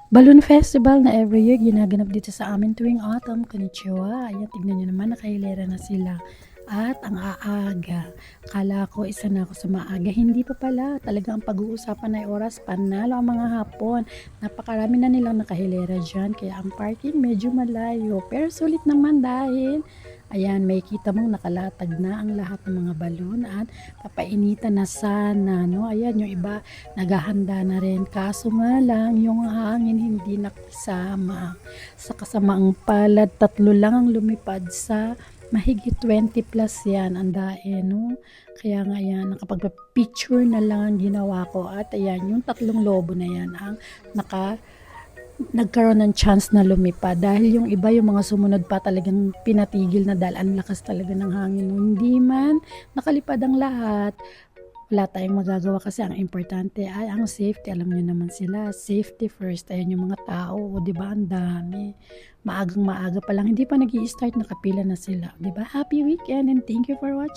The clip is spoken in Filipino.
Balloon festival na every year ginaganap dito sa amin tuwing autumn. Konnichiwa. Ayan, tignan niyo naman, nakahilera na sila. At ang aaga. Akala ko isa na ako sa maaga. Hindi pa pala. Talagang pag-uusapan ay oras. Panalo ang mga hapon. Napakarami na nilang nakahilera dyan. Kaya ang parking medyo malayo. Pero sulit naman dahil ayan, may kita mong nakalatag na ang lahat ng mga balon at papainitan na sana, no? Ayan, yung iba naghahanda na rin. Kaso nga lang, yung hangin hindi nakisama. Sa kasamaang palad, 3 lang ang lumipad sa mahigit 20 plus yan, ang dae, no? Kaya nga yan, nakapag-picture na lang ang ginawa ko. At ayan, yung 3 lobo na yan ang nagkaroon ng chance na lumipad dahil yung iba yung mga sumunod pa talagang pinatigil na dahil ang lakas talaga ng hangin. Hindi man nakalipad ang lahat, wala tayong magagawa kasi ang importante ay ang safety. Alam niyo naman sila, safety first. Ayan yung mga tao, o di ba, ang dami. Maagang maaga pa lang, hindi pa nag-i-start, nakapila na sila. Di ba? Happy weekend and thank you for watching.